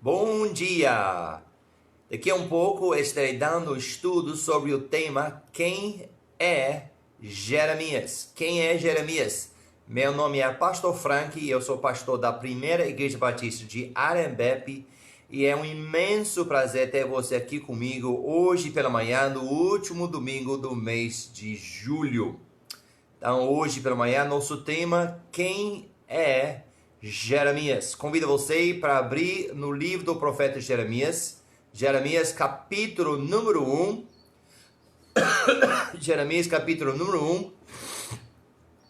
Bom dia! Daqui a um pouco estarei dando estudo sobre o tema Quem é Jeremias? Quem é Jeremias? Meu nome é Pastor Frank e eu sou pastor da Primeira Igreja Batista de Arembepe e é um imenso prazer ter você aqui comigo hoje pela manhã, no último domingo do mês de julho. Então, hoje pela manhã, nosso tema, Quem é Jeremias? Convido você para abrir no livro do profeta Jeremias, Jeremias capítulo número 1, Jeremias capítulo número 1,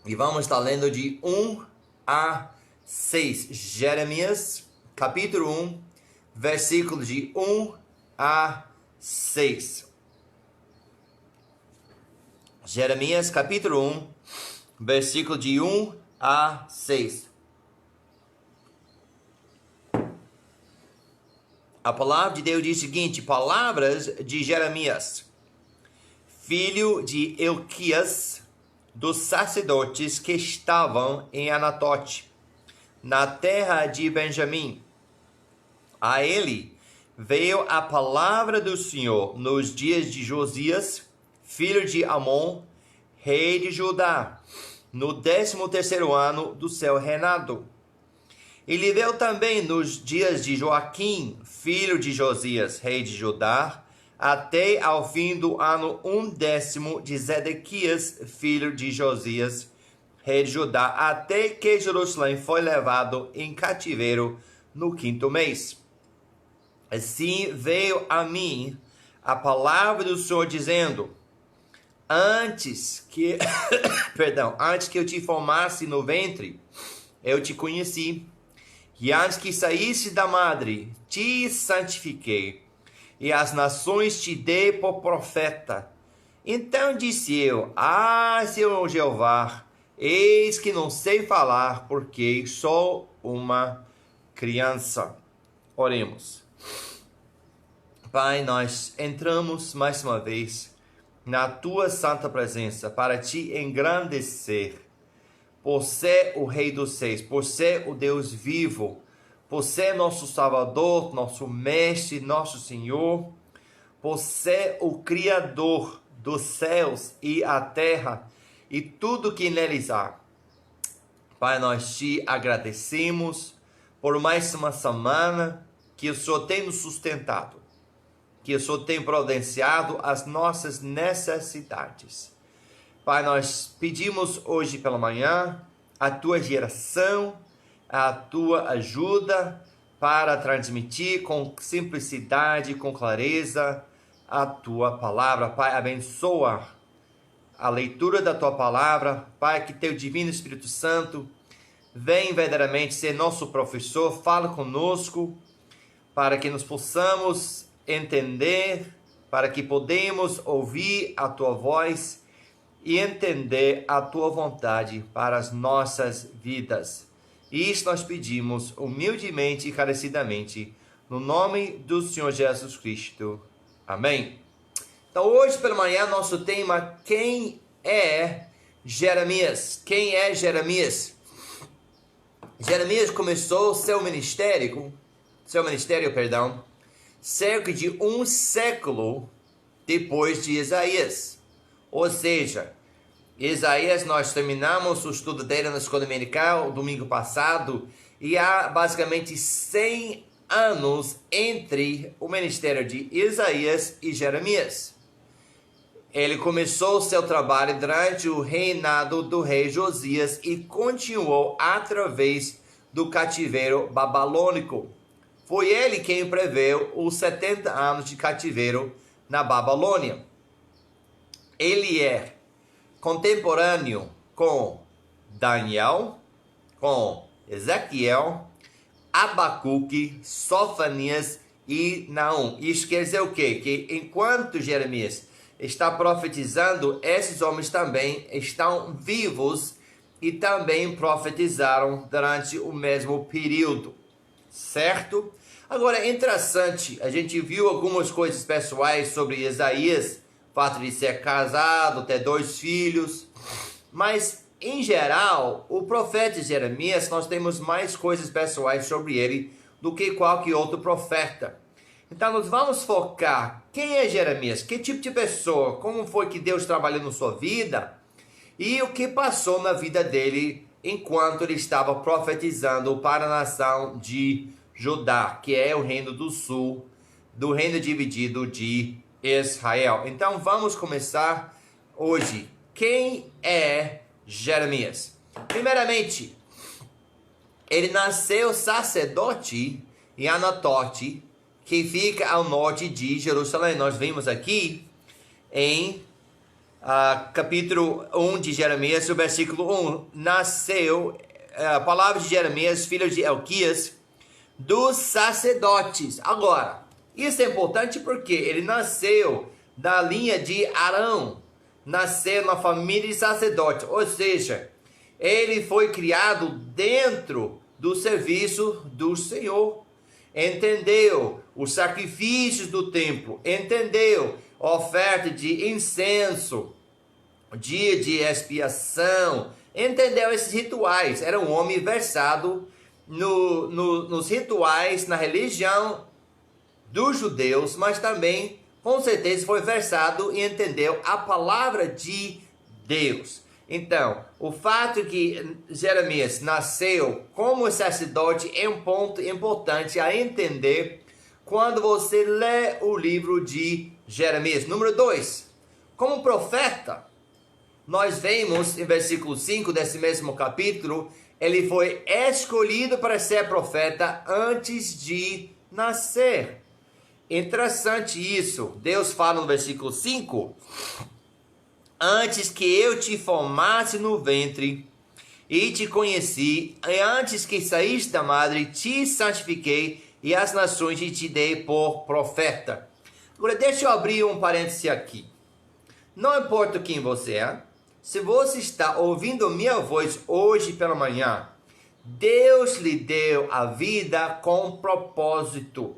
e vamos estar lendo de 1 a 6, Jeremias capítulo 1, versículo de 1 a 6. Jeremias capítulo 1, versículo de 1 a 6. A palavra de Deus diz o seguinte: palavras de Jeremias, filho de Elquias, dos sacerdotes que estavam em Anatote, na terra de Benjamim. A ele veio a palavra do Senhor nos dias de Josias, filho de Amon, rei de Judá, no 13º ano do seu reinado. Ele veio também nos dias de Joaquim, filho de Josias, rei de Judá, até ao fim do ano 10º de Zedequias, filho de Josias, rei de Judá, até que Jerusalém foi levado em cativeiro no 5º mês. Assim veio a mim a palavra do Senhor dizendo: antes que eu te formasse no ventre, eu te conheci. E antes que saísse da madre, te santifiquei, e as nações te dei por profeta. Então disse eu: Senhor Jeová, eis que não sei falar, porque sou uma criança. Oremos. Pai, nós entramos mais uma vez na tua santa presença para te engrandecer, por ser o Rei dos Reis, por ser o Deus vivo, por ser nosso Salvador, nosso Mestre, nosso Senhor, por ser o Criador dos céus e a terra e tudo que neles há. Pai, nós te agradecemos por mais uma semana que o Senhor tem nos sustentado, que o Senhor tem providenciado as nossas necessidades. Pai, nós pedimos hoje pela manhã a tua direção, a tua ajuda para transmitir com simplicidade, com clareza a tua palavra. Pai, abençoa a leitura da tua palavra. Pai, que teu divino Espírito Santo vem verdadeiramente ser nosso professor, fala conosco para que nos possamos entender, para que podemos ouvir a tua voz e entender a tua vontade para as nossas vidas. E isso nós pedimos humildemente e encarecidamente, no nome do Senhor Jesus Cristo. Amém. Então hoje pela manhã nosso tema, quem é Jeremias? Quem é Jeremias? Jeremias começou seu ministério, cerca de um século depois de Isaías. Ou seja, Isaías, nós terminamos o estudo dele na escola dominical domingo passado, e há basicamente 100 anos entre o ministério de Isaías e Jeremias. Ele começou seu trabalho durante o reinado do rei Josias e continuou através do cativeiro babilônico. Foi ele quem preveu os 70 anos de cativeiro na Babilônia. Ele é contemporâneo com Daniel, com Ezequiel, Abacuque, Sofonias e Naum. Isso quer dizer o quê? Que enquanto Jeremias está profetizando, esses homens também estão vivos e também profetizaram durante o mesmo período, certo? Agora é interessante, a gente viu algumas coisas pessoais sobre Isaías, o fato de ser casado, ter 2 filhos, mas em geral, o profeta Jeremias, nós temos mais coisas pessoais sobre ele do que qualquer outro profeta. Então nós vamos focar quem é Jeremias, que tipo de pessoa, como foi que Deus trabalhou na sua vida e o que passou na vida dele enquanto ele estava profetizando para a nação de Judá, que é o reino do sul, do reino dividido de Israel. Então vamos começar hoje. Quem é Jeremias? Primeiramente, ele nasceu sacerdote em Anatote, que fica ao norte de Jerusalém. Nós vimos aqui em capítulo 1 de Jeremias, o versículo 1. Nasceu, a palavra de Jeremias, filho de Elquias, dos sacerdotes. Agora, isso é importante porque ele nasceu da linha de Arão, nasceu na família de sacerdote, ou seja, ele foi criado dentro do serviço do Senhor, entendeu os sacrifícios do templo, entendeu a oferta de incenso, dia de expiação, entendeu esses rituais. Era um homem versado nos rituais, na religião dos judeus, mas também, com certeza, foi versado e entendeu a palavra de Deus. Então, o fato que Jeremias nasceu como sacerdote é um ponto importante a entender quando você lê o livro de Jeremias. Número 2, como profeta, nós vemos em versículo 5 desse mesmo capítulo, ele foi escolhido para ser profeta antes de nascer. Interessante isso. Deus fala no versículo 5: antes que eu te formasse no ventre e te conheci, e antes que saíste da madre, te santifiquei, e as nações te dei por profeta. Agora deixa eu abrir um parêntese aqui. Não importa quem você é, se você está ouvindo minha voz hoje pela manhã, Deus lhe deu a vida com propósito.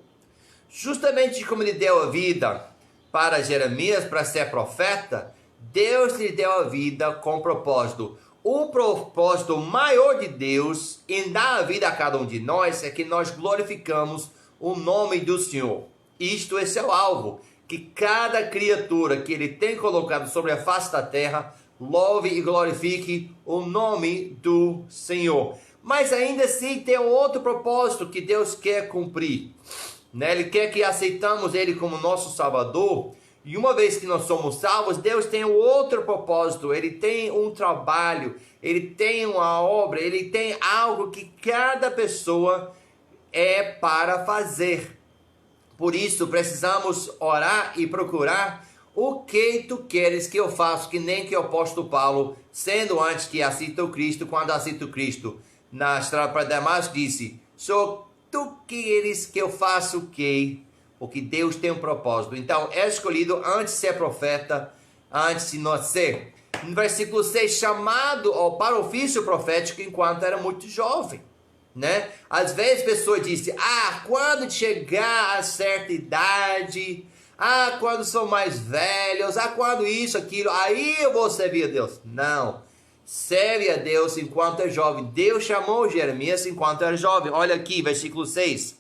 Justamente como ele deu a vida para Jeremias para ser profeta, Deus lhe deu a vida com propósito. O propósito maior de Deus em dar a vida a cada um de nós é que nós glorificamos o nome do Senhor. Isto é seu alvo, que cada criatura que ele tem colocado sobre a face da terra louve e glorifique o nome do Senhor. Mas ainda assim tem outro propósito que Deus quer cumprir, né? Ele quer que aceitamos Ele como nosso Salvador. E uma vez que nós somos salvos, Deus tem um outro propósito. Ele tem um trabalho, Ele tem uma obra, Ele tem algo que cada pessoa é para fazer. Por isso precisamos orar e procurar o que tu queres que eu faça, que nem que o apóstolo Paulo, sendo antes que aceita o Cristo, quando aceita o Cristo na estrada para Damasco, disse: só tu queres que eu faça o quê? Porque Deus tem um propósito. Então é escolhido antes de ser profeta, antes de nascer. No versículo 6, chamado para o ofício profético enquanto era muito jovem, né? Às vezes pessoas dizem: quando chegar a certa idade, quando são mais velhos, quando isso, aquilo, aí eu vou servir a Deus. Não, serve a Deus enquanto é jovem. Deus chamou Jeremias enquanto era jovem. Olha aqui, versículo 6.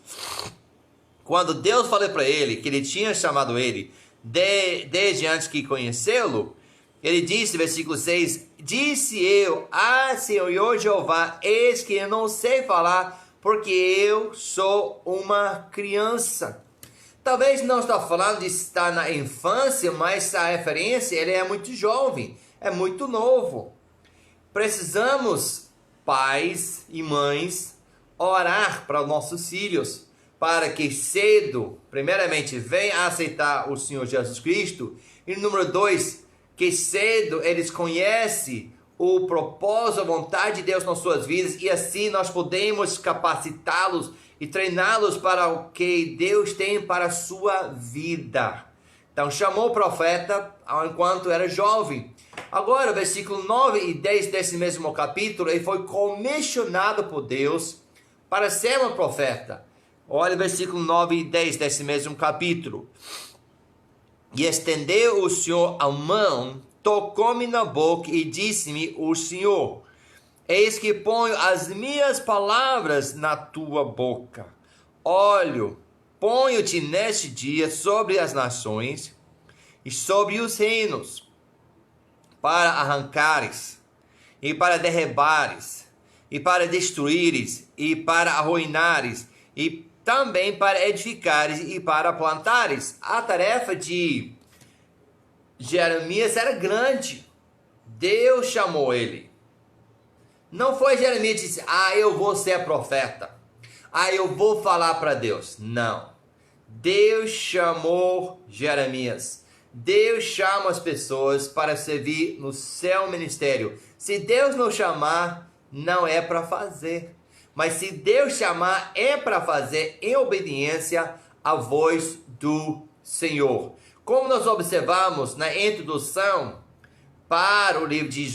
Quando Deus falou para ele que ele tinha chamado ele desde antes que conhecê-lo, ele disse, versículo 6, disse eu: Senhor Jeová, eis que eu não sei falar, porque eu sou uma criança. Talvez não está falando de estar na infância, mas a referência, ele é muito jovem, é muito novo. Precisamos, pais e mães, orar para os nossos filhos, para que cedo, primeiramente, venham a aceitar o Senhor Jesus Cristo, e número 2, que cedo eles conhecem o propósito, a vontade de Deus nas suas vidas, e assim nós podemos capacitá-los e treiná-los para o que Deus tem para a sua vida. Então chamou o profeta enquanto era jovem. Agora, versículo 9 e 10 desse mesmo capítulo, ele foi comissionado por Deus para ser um profeta. Olha o versículo 9 e 10 desse mesmo capítulo. E estendeu o Senhor a mão, tocou-me na boca e disse-me o Senhor: eis que ponho as minhas palavras na tua boca. olho, ponho-te neste dia sobre as nações e sobre os reinos, para arrancares, e para derribares, e para destruíres, e para arruinares, e também para edificares e para plantares. A tarefa de Jeremias era grande. Deus chamou ele. Não foi Jeremias que disse, eu vou ser profeta. Eu vou falar para Deus. Não. Deus chamou Jeremias. Deus chama as pessoas para servir no seu ministério. Se Deus não chamar, não é para fazer. Mas se Deus chamar, é para fazer em obediência à voz do Senhor. Como nós observamos na introdução para o livro de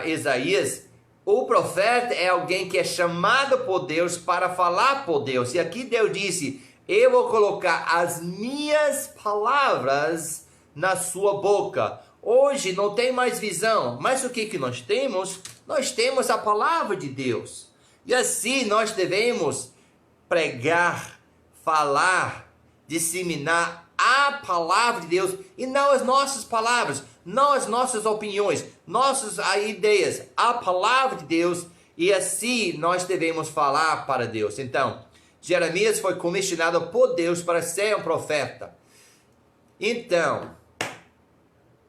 Isaías, o profeta é alguém que é chamado por Deus para falar por Deus. E aqui Deus disse, eu vou colocar as minhas palavras na sua boca. Hoje não tem mais visão, mas o que nós temos? Nós temos a palavra de Deus. E assim nós devemos pregar, falar, disseminar a palavra de Deus e não as nossas palavras, não as nossas opiniões, nossas ideias, a palavra de Deus, e assim nós devemos falar para Deus. Então, Jeremias foi comissionado por Deus para ser um profeta. Então,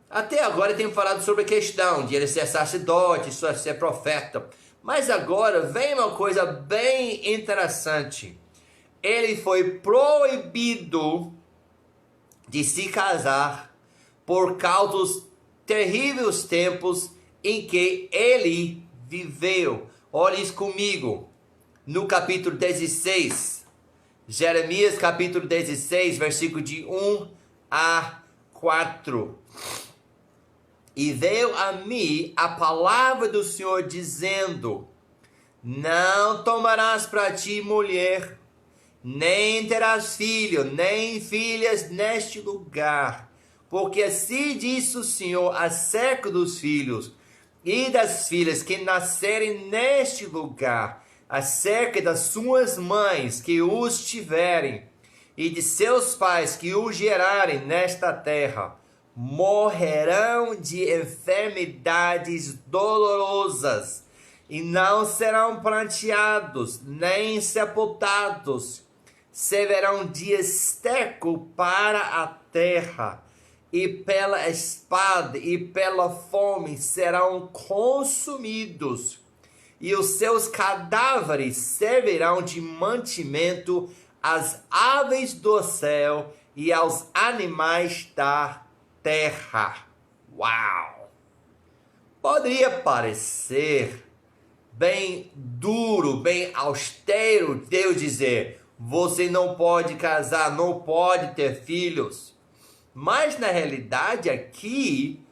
até agora temos falado sobre a questão de ele ser sacerdote, ser profeta. Mas agora vem uma coisa bem interessante. Ele foi proibido de se casar por causa dos terríveis tempos em que ele viveu. Olhe isso comigo, no capítulo 16, Jeremias capítulo 16, versículo de 1 a 4. E veio a mim a palavra do Senhor dizendo, não tomarás para ti mulher, nem terás filho, nem filhas neste lugar, porque assim diz o Senhor acerca dos filhos e das filhas que nascerem neste lugar, acerca das suas mães que os tiverem, e de seus pais que os gerarem nesta terra, morrerão de enfermidades dolorosas, e não serão planteados, nem sepultados, servirão de esterco para a terra, e pela espada e pela fome serão consumidos, e os seus cadáveres servirão de mantimento às aves do céu e aos animais da terra. Uau! Poderia parecer bem duro, bem austero Deus dizer, você não pode casar, não pode ter filhos. Mas na realidade aqui,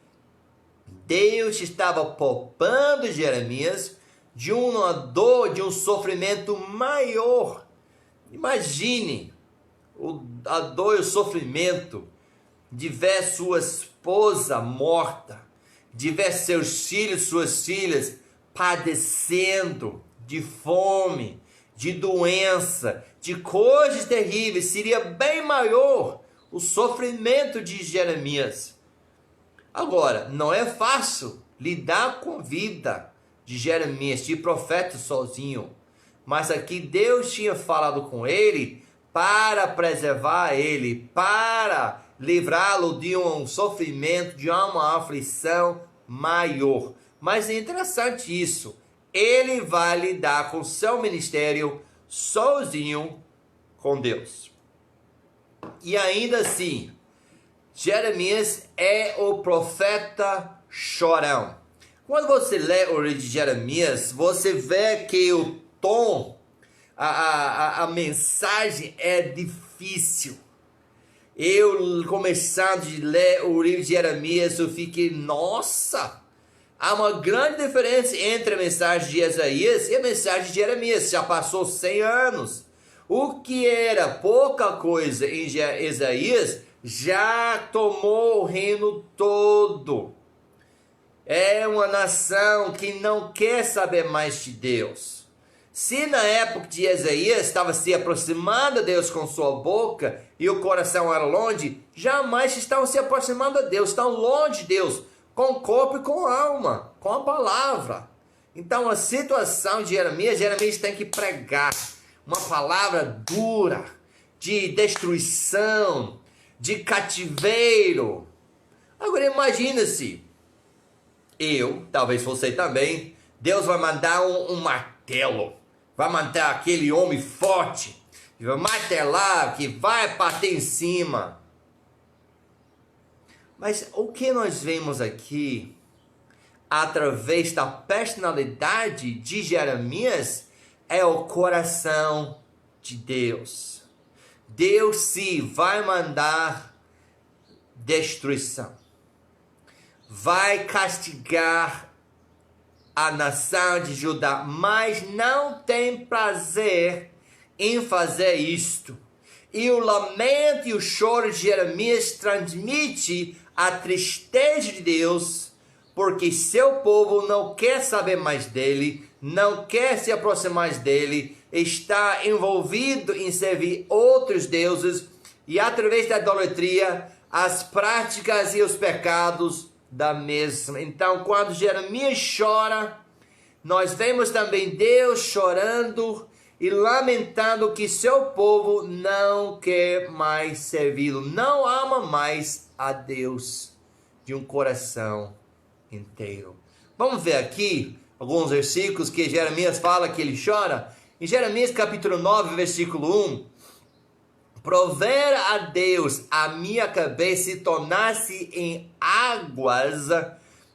Deus estava poupando Jeremias de uma dor, de um sofrimento maior. Imagine a dor e o sofrimento de ver sua esposa morta, de ver seus filhos, suas filhas padecendo de fome, de doença, de coisas terríveis. Seria bem maior o sofrimento de Jeremias. Agora, não é fácil lidar com a vida de Jeremias, de profeta sozinho. Mas aqui Deus tinha falado com ele para preservar ele, para livrá-lo de um sofrimento, de uma aflição maior. Mas é interessante isso. Ele vai lidar com seu ministério sozinho com Deus. E ainda assim, Jeremias é o profeta chorão. Quando você lê o livro de Jeremias, você vê que o tom, a mensagem é difícil. Eu, começando a ler o livro de Jeremias, eu fiquei, nossa, há uma grande diferença entre a mensagem de Isaías e a mensagem de Jeremias. Já passou 100 anos. O que era pouca coisa em Isaías já tomou o reino todo. É uma nação que não quer saber mais de Deus. Se na época de Isaías estava se aproximando a Deus com sua boca e o coração era longe, jamais estão se aproximando a Deus, estão longe de Deus, com o corpo e com a alma, com a palavra. Então a situação de Jeremias tem que pregar uma palavra dura, de destruição, de cativeiro. Agora imagina-se, talvez você também, Deus vai mandar um martelo, vai mandar aquele homem forte, vai martelar, que vai bater em cima. Mas o que nós vemos aqui, através da personalidade de Jeremias, é o coração de Deus. Deus sim vai mandar destruição, vai castigar a nação de Judá, mas não tem prazer em fazer isto. E o lamento e o choro de Jeremias transmite a tristeza de Deus, porque seu povo não quer saber mais dele, não quer se aproximar mais dele, está envolvido em servir outros deuses e através da idolatria, as práticas e os pecados da mesma. Então, quando Jeremias chora, nós vemos também Deus chorando e lamentando que seu povo não quer mais servi-lo, não ama mais a Deus de um coração inteiro. Vamos ver aqui alguns versículos que Jeremias fala que ele chora. Em Jeremias capítulo 9, versículo 1, provera a Deus a minha cabeça e tornasse em águas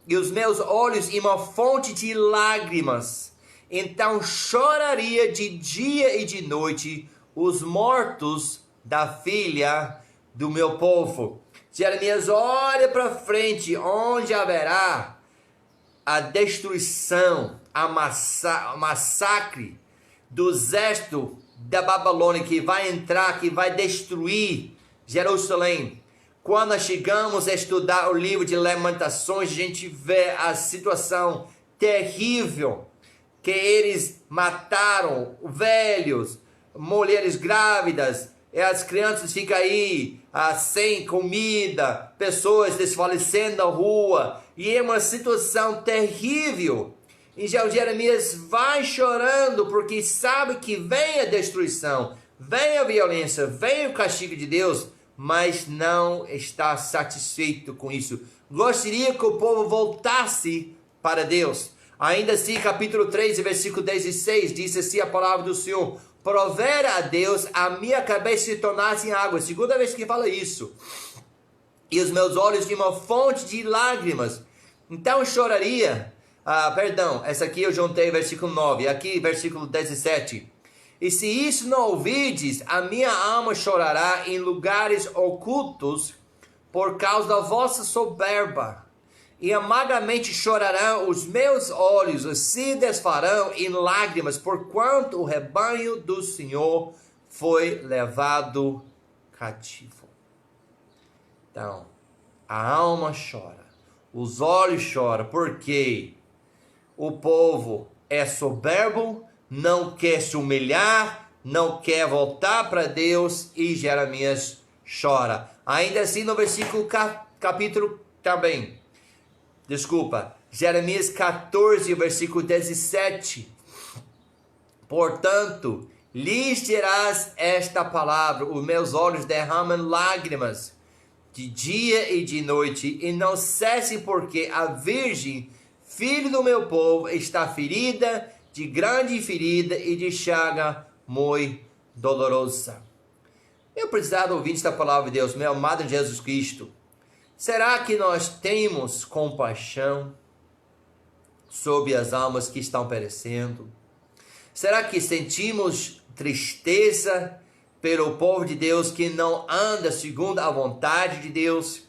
e os meus olhos em uma fonte de lágrimas. Então choraria de dia e de noite os mortos da filha do meu povo. Jeremias olha para frente, onde haverá a destruição, a massacre do exército da Babilônia, que vai entrar, que vai destruir Jerusalém. Quando nós chegamos a estudar o livro de Lamentações, a gente vê a situação terrível, que eles mataram velhos, mulheres grávidas, e as crianças ficam aí sem comida, pessoas desfalecendo na rua, e é uma situação terrível. E Jeremias vai chorando porque sabe que vem a destruição, vem a violência, vem o castigo de Deus, mas não está satisfeito com isso. Gostaria que o povo voltasse para Deus. Ainda assim, capítulo 3, versículo 16, diz assim a palavra do Senhor: provera a Deus a minha cabeça se tornasse em água. Segunda vez que fala isso. E os meus olhos de uma fonte de lágrimas. Então choraria. Essa aqui eu juntei versículo 9. Aqui versículo 17. E se isso não ouvides, a minha alma chorará em lugares ocultos por causa da vossa soberba. E amargamente chorarão os meus olhos, e se desfarão em lágrimas, porquanto o rebanho do Senhor foi levado cativo. Então, a alma chora, os olhos choram, porque o povo é soberbo, não quer se humilhar, não quer voltar para Deus, e Jeremias chora. Ainda assim, no versículo capítulo também. Jeremias 14, versículo 17. Portanto, lhes dirás esta palavra: os meus olhos derramam lágrimas de dia e de noite, e não cessem, porque a virgem, filho do meu povo, está ferida, de grande ferida e de chaga muito dolorosa. Meu prezado ouvinte da palavra de Deus, meu amado Jesus Cristo, será que nós temos compaixão sobre as almas que estão perecendo? Será que sentimos tristeza pelo povo de Deus que não anda segundo a vontade de Deus?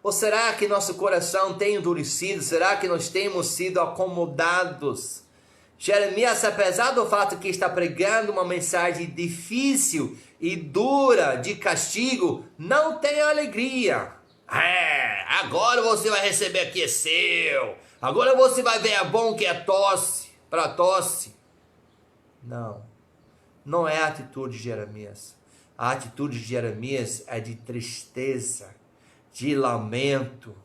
Ou será que nosso coração tem endurecido? Será que nós temos sido acomodados? Jeremias, apesar do fato que está pregando uma mensagem difícil e dura de castigo, não tem alegria. Agora você vai receber aqui é seu. Agora você vai ver a bom que é tosse, para tosse. Não, não é a atitude de Jeremias. A atitude de Jeremias é de tristeza, de lamento,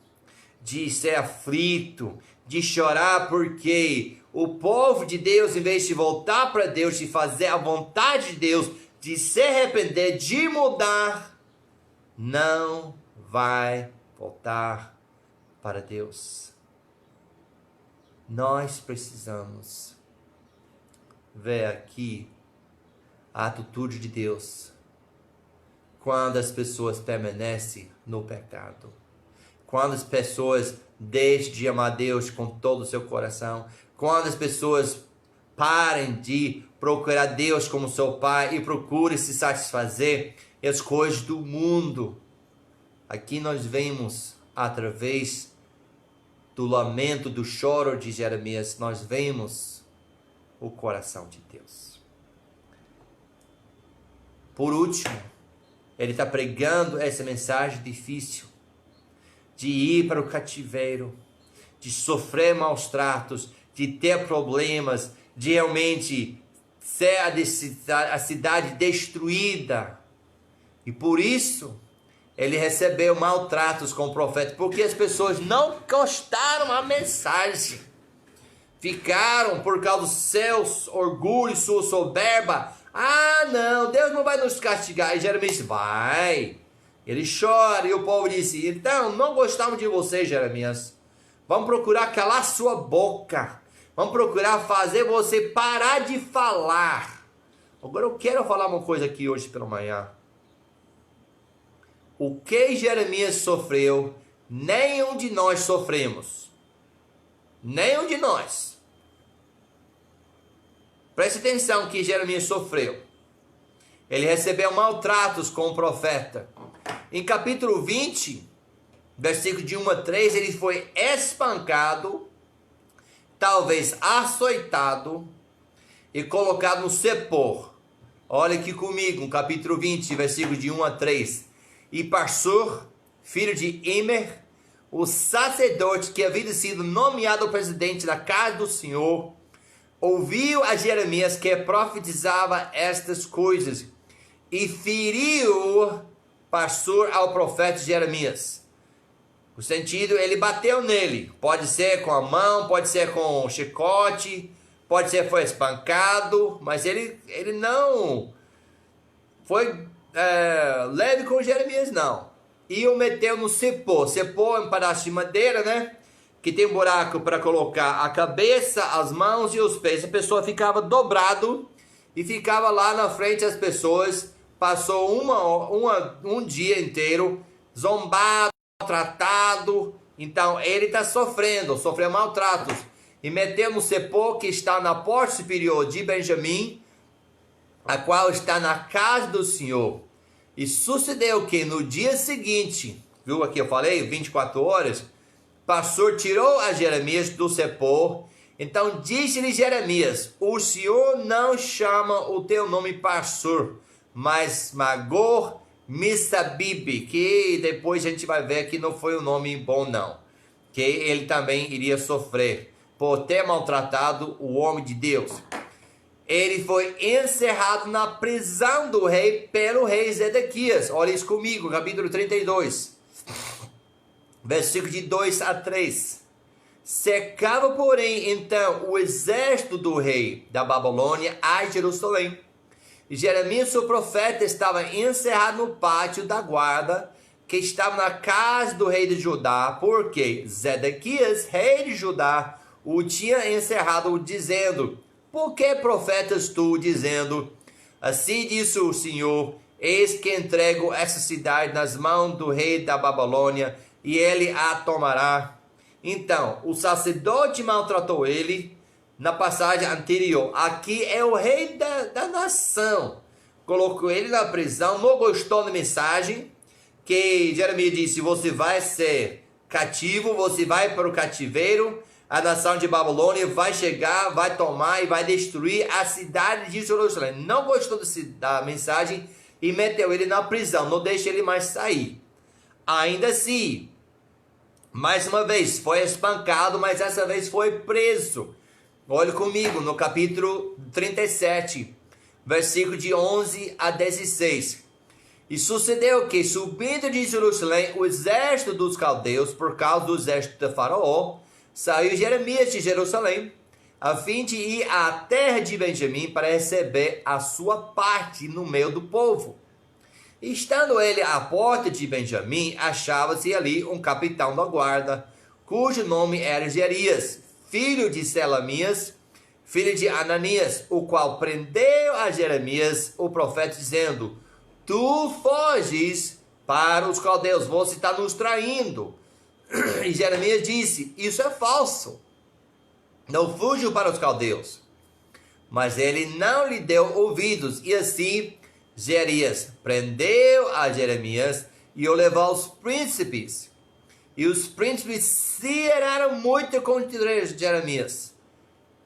de ser aflito, de chorar, porque o povo de Deus, em vez de voltar para Deus, de fazer a vontade de Deus, de se arrepender, de mudar, não vai voltar para Deus. Nós precisamos ver aqui a atitude de Deus quando as pessoas permanecem no pecado. Quando as pessoas deixam de amar Deus com todo o seu coração. Quando as pessoas parem de procurar Deus como seu Pai e procurem se satisfazer as coisas do mundo. Aqui nós vemos, através do lamento, do choro de Jeremias, nós vemos o coração de Deus. Por último, ele está pregando essa mensagem difícil de ir para o cativeiro, de sofrer maus tratos, de ter problemas, de realmente ser a cidade destruída. E por isso, ele recebeu maltratos com o profeta, porque as pessoas não gostaram da mensagem. Ficaram por causa dos seus orgulhos, sua soberba. Ah, não, Deus não vai nos castigar. E Jeremias disse, vai. Ele chora e o povo disse, então, não gostamos de você, Jeremias. Vamos procurar calar sua boca. Vamos procurar fazer você parar de falar. Agora eu quero falar uma coisa aqui hoje pela manhã. O que Jeremias sofreu, nenhum de nós sofremos. Nenhum de nós. Preste atenção que Jeremias sofreu. Ele recebeu maltratos com o profeta. Em capítulo 20, versículo de 1 a 3, ele foi espancado, talvez açoitado e colocado no sepor. Olha aqui comigo, no capítulo 20, versículo de 1 a 3. E Parsur, filho de Immer, o sacerdote que havia sido nomeado presidente da casa do Senhor, ouviu a Jeremias que profetizava estas coisas e feriu Parsur ao profeta Jeremias. O sentido, ele bateu nele. Pode ser com a mão, pode ser com um chicote, pode ser foi espancado, mas ele não foi leve com Jeremias, não. E o meteu no cepô. Cepô é um pedaço de madeira, né? Que tem um buraco para colocar a cabeça, as mãos e os pés. A pessoa ficava dobrado e ficava lá na frente das pessoas. Passou um dia inteiro zombado, maltratado. Então ele está sofreu maltratos. E meteu no cepô que está na porta superior de Benjamim, a qual está na casa do Senhor. E sucedeu que no dia seguinte, viu aqui eu falei, 24 horas, Parsur tirou a Jeremias do sepor. Então disse-lhe Jeremias, o Senhor não chama o teu nome Parsur, mas Magor Missabib, que depois a gente vai ver que não foi um nome bom não, que ele também iria sofrer por ter maltratado o homem de Deus. Ele foi encerrado na prisão do rei pelo rei Zedequias. Olha isso comigo, capítulo 32, versículo de 2 a 3. Cercava, porém, então o exército do rei da Babilônia a Jerusalém. E Jeremias, o profeta, estava encerrado no pátio da guarda, que estava na casa do rei de Judá, porque Zedequias, rei de Judá, o tinha encerrado, dizendo, por que profetas tu, dizendo, assim disse o Senhor, eis que entrego essa cidade nas mãos do rei da Babilônia, e ele a tomará. Então, o sacerdote maltratou ele, na passagem anterior. Aqui é o rei da nação. Colocou ele na prisão, não gostou da mensagem, que Jeremias disse, você vai ser cativo, você vai para o cativeiro, a nação de Babilônia vai chegar, vai tomar e vai destruir a cidade de Jerusalém. Não gostou da mensagem e meteu ele na prisão, não deixa ele mais sair. Ainda assim, mais uma vez, foi espancado, mas essa vez foi preso. Olhe comigo no capítulo 37, versículo de 11 a 16. E sucedeu que, subindo de Jerusalém, o exército dos caldeus, por causa do exército de Faraó, saiu Jeremias de Jerusalém, a fim de ir à terra de Benjamim para receber a sua parte no meio do povo. E estando ele à porta de Benjamim, achava-se ali um capitão da guarda, cujo nome era Jerias, filho de Selamias, filho de Ananias, o qual prendeu a Jeremias, o profeta, dizendo: Tu foges para os caldeus, você está nos traindo. E Jeremias disse: Isso é falso, não fujo para os caldeus. Mas ele não lhe deu ouvidos, e assim Jerias prendeu a Jeremias e o levou aos príncipes. E os príncipes se iraram muito contra Jeremias.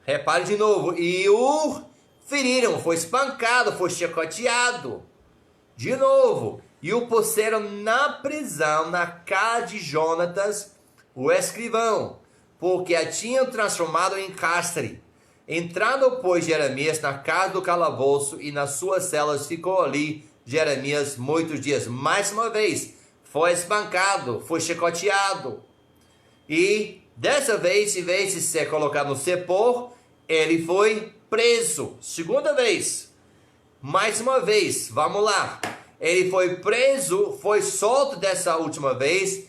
Repare de novo, e o feriram, foi espancado, foi chicoteado. De novo, e o puseram na prisão, na casa de Jonatas, o escrivão, porque a tinham transformado em cárcere. Entrando, pois, Jeremias na casa do calabouço, e nas suas celas ficou ali Jeremias muitos dias. Mais uma vez, foi espancado, foi chicoteado. E dessa vez, em vez de ser colocado no sepor, ele foi preso. Segunda vez. Mais uma vez, vamos lá. Ele foi preso, foi solto dessa última vez,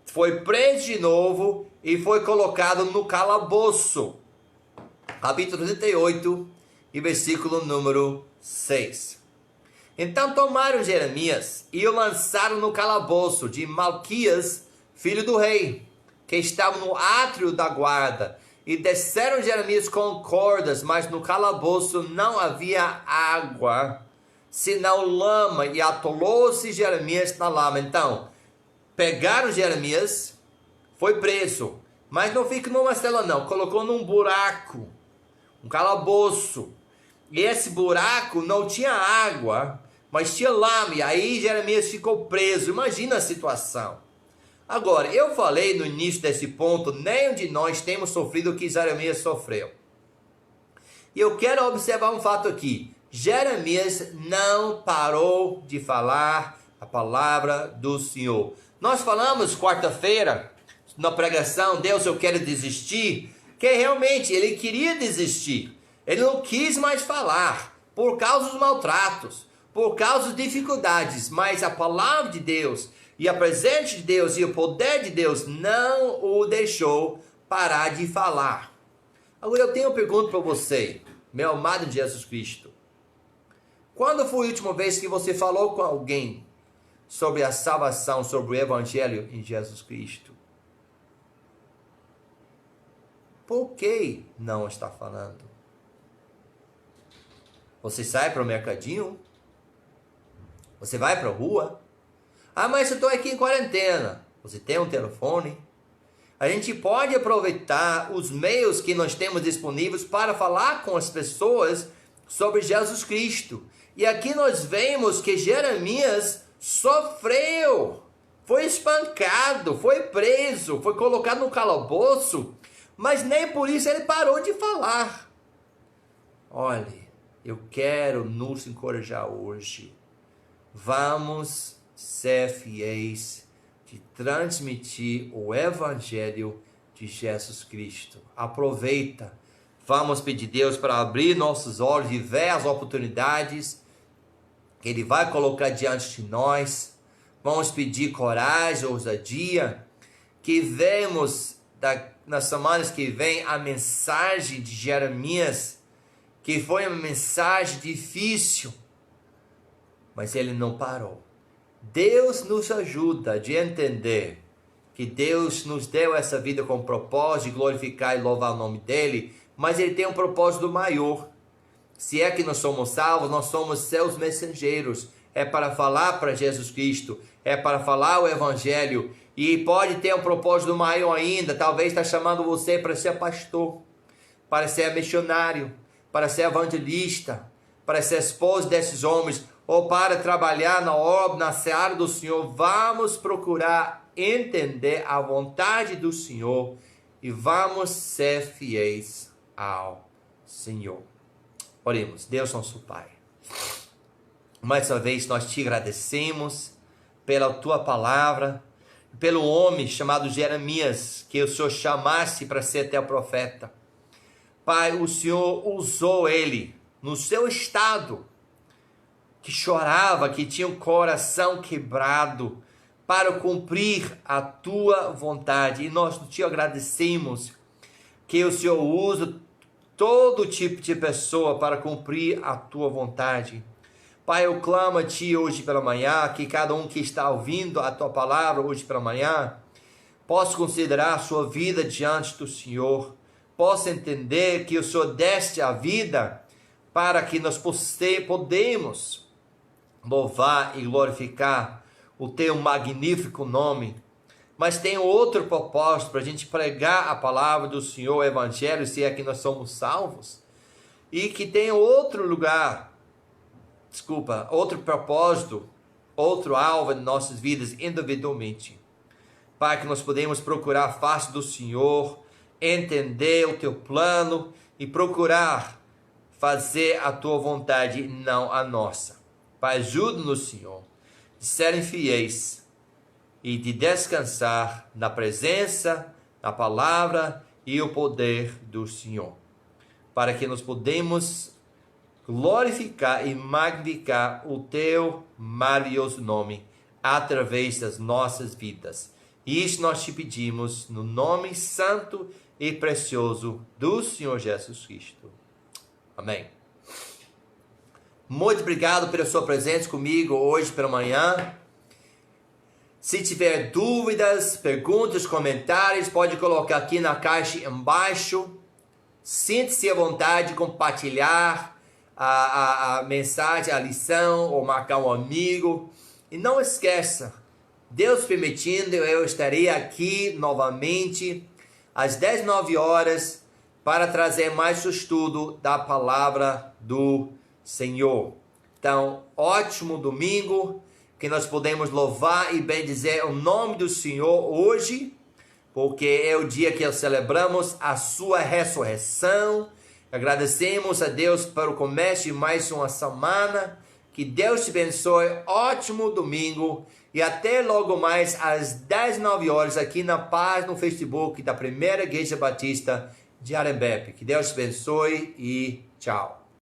foi preso de novo e foi colocado no calabouço. Capítulo 38 e versículo número 6. Então tomaram Jeremias e o lançaram no calabouço de Malquias, filho do rei, que estava no átrio da guarda. E desceram Jeremias com cordas, mas no calabouço não havia água, senão lama, e atolou-se Jeremias na lama. Então, pegaram Jeremias, foi preso, mas não fica numa cela não, colocou num buraco, um calabouço. E esse buraco não tinha água, mas tinha lama, e aí Jeremias ficou preso. Imagina a situação. Agora, eu falei no início desse ponto, nenhum de nós temos sofrido o que Jeremias sofreu. E eu quero observar um fato aqui. Jeremias não parou de falar a palavra do Senhor. Nós falamos quarta-feira, na pregação, Deus, eu quero desistir, que realmente ele queria desistir. Ele não quis mais falar, por causa dos maltratos, por causa das dificuldades, mas a palavra de Deus e a presença de Deus e o poder de Deus não o deixou parar de falar. Agora eu tenho uma pergunta para você, meu amado Jesus Cristo. Quando foi a última vez que você falou com alguém sobre a salvação, sobre o Evangelho em Jesus Cristo? Por que não está falando? Você sai para o mercadinho? Você vai para a rua? Ah, mas eu estou aqui em quarentena. Você tem um telefone? A gente pode aproveitar os meios que nós temos disponíveis para falar com as pessoas sobre Jesus Cristo. E aqui nós vemos que Jeremias sofreu, foi espancado, foi preso, foi colocado no calabouço, mas nem por isso ele parou de falar. Olhe, eu quero nos encorajar hoje. Vamos ser fiéis de transmitir o Evangelho de Jesus Cristo. Aproveita. Vamos pedir a Deus para abrir nossos olhos e ver as oportunidades que Ele vai colocar diante de nós. Vamos pedir coragem, ousadia, que vemos nas semanas que vem a mensagem de Jeremias, que foi uma mensagem difícil, mas ele não parou. Deus nos ajuda a entender que Deus nos deu essa vida com o propósito de glorificar e louvar o nome dEle, mas Ele tem um propósito maior. Se é que nós somos salvos, nós somos seus mensageiros. É para falar para Jesus Cristo, é para falar o Evangelho, e pode ter um propósito maior ainda. Talvez está chamando você para ser pastor, para ser missionário, para ser evangelista, para ser esposo desses homens, ou para trabalhar na obra, na seara do Senhor. Vamos procurar entender a vontade do Senhor e vamos ser fiéis ao Senhor. Oremos. Deus, nosso Pai, mais uma vez nós te agradecemos pela tua palavra, pelo homem chamado Jeremias, que o Senhor chamasse para ser até o profeta. Pai, o Senhor usou ele no seu estado, que chorava, que tinha um coração quebrado, para cumprir a tua vontade. E nós te agradecemos que o Senhor usa todo tipo de pessoa para cumprir a tua vontade. Pai, eu clamo a ti hoje pela manhã, que cada um que está ouvindo a tua palavra hoje pela manhã, possa considerar a sua vida diante do Senhor, possa entender que o Senhor deste a vida para que nós podemos louvar e glorificar o teu magnífico nome. Mas tem outro propósito para a gente pregar a palavra do Senhor, o Evangelho, se é que nós somos salvos. E que tem outro propósito, outro alvo em nossas vidas individualmente. Para que nós podemos procurar a face do Senhor, entender o teu plano e procurar fazer a tua vontade e não a nossa. Pai, ajuda-nos, Senhor, de serem fiéis e de descansar na presença, na palavra e o poder do Senhor, para que nós podemos glorificar e magnificar o teu maravilhoso nome através das nossas vidas. E isso nós te pedimos no nome santo e precioso do Senhor Jesus Cristo. Amém. Muito obrigado pela sua presença comigo hoje pela manhã. Se tiver dúvidas, perguntas, comentários, pode colocar aqui na caixa embaixo. Sinta-se à vontade de compartilhar a mensagem, a lição, ou marcar um amigo. E não esqueça, Deus permitindo, eu estarei aqui novamente às 19 horas para trazer mais o estudo da palavra do Senhor. Então, ótimo domingo, que nós podemos louvar e bendizer o nome do Senhor hoje, porque é o dia que celebramos a sua ressurreição. Agradecemos a Deus pelo começo de mais uma semana. Que Deus te abençoe. Ótimo domingo. E até logo mais às 19 horas aqui na Paz, no Facebook da Primeira Igreja Batista de Arembepe. Que Deus te abençoe e tchau.